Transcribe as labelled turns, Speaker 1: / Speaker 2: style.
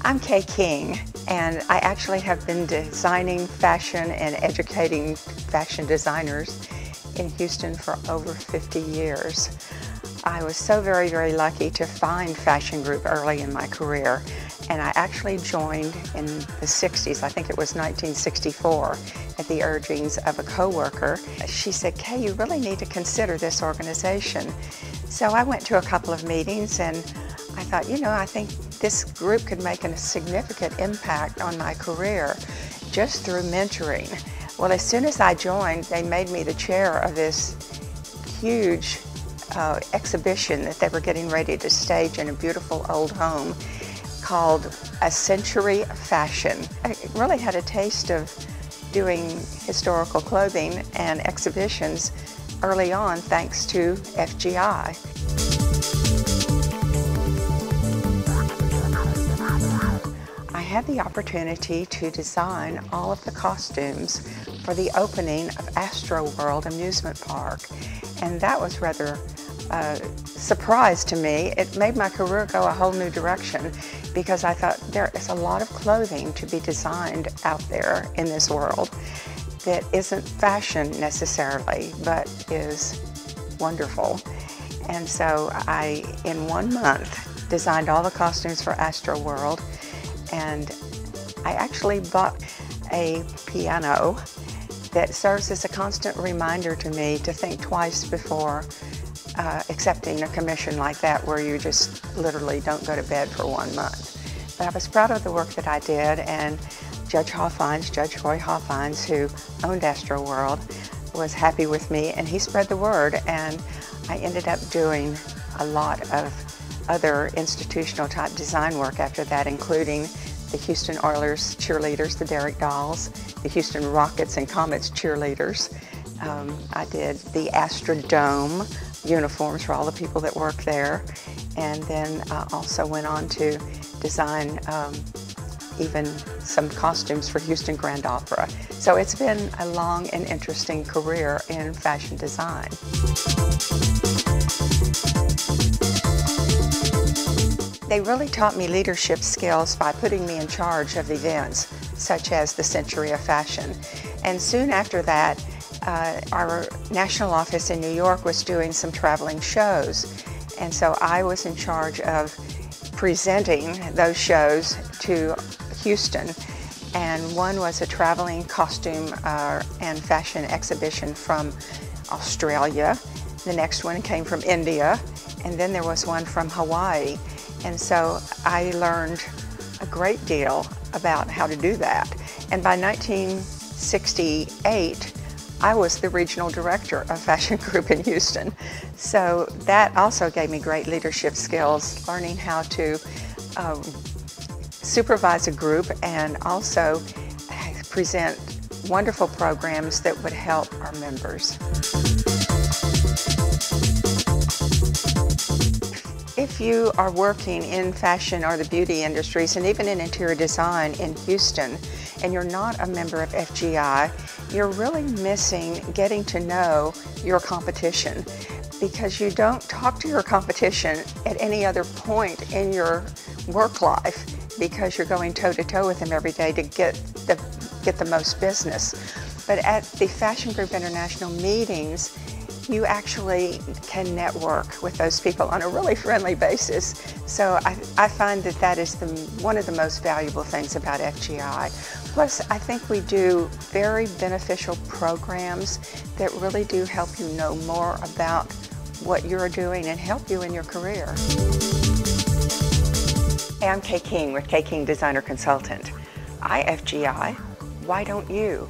Speaker 1: I'm Kay King, and I actually have been designing fashion and educating fashion designers in Houston for over 50 years. I was so very lucky to find Fashion Group early in my career, and I actually joined in the 60s, I think it was 1964, at the urgings of a coworker. She said, "Kay, you really need to consider this organization." So I went to a couple of meetings and I thought, I think this group could make a significant impact on my career just through mentoring. Well, as soon as I joined, they made me the chair of this huge exhibition that they were getting ready to stage in a beautiful old home called A Century of Fashion. I really had a taste of doing historical clothing and exhibitions early on thanks to FGI. I had the opportunity to design all of the costumes for the opening of Astro World Amusement Park, and that was rather a surprise to me. It made my career go a whole new direction because I thought there is a lot of clothing to be designed out there in this world that isn't fashion necessarily, but is wonderful. And so I, in 1 month, designed all the costumes for Astro World, and I actually bought a piano that serves as a constant reminder to me to think twice before accepting a commission like that, where you just literally don't go to bed for 1 month. But I was proud of the work that I did, and Judge Roy Hoffines, who owned Astro World, was happy with me, and he spread the word, and I ended up doing a lot of other institutional type design work after that, including the Houston Oilers cheerleaders, the Derrick Dolls, the Houston Rockets and Comets cheerleaders. I did the Astrodome uniforms for all the people that work there, and then I also went on to design even some costumes for Houston Grand Opera. So it's been a long and interesting career in fashion design. They really taught me leadership skills by putting me in charge of events such as the Century of Fashion. And soon after that, our national office in New York was doing some traveling shows. And so I was in charge of presenting those shows to Houston. And one was a traveling costume and fashion exhibition from Australia. The next one came from India. And then there was one from Hawaii. And so I learned a great deal about how to do that. And by 1968, I was the regional director of Fashion Group in Houston. So that also gave me great leadership skills, learning how to supervise a group and also present wonderful programs that would help our members. If you are working in fashion or the beauty industries and even in interior design in Houston and you're not a member of FGI, you're really missing getting to know your competition, because you don't talk to your competition at any other point in your work life, because you're going toe-to-toe with them every day to get the most business. But at the Fashion Group International meetings, you actually can network with those people on a really friendly basis. So I find that that is one of the most valuable things about FGI. Plus, I think we do very beneficial programs that really do help you know more about what you're doing and help you in your career. Hey, I'm Kay King with Kay King Designer Consultant. I FGI, why don't you?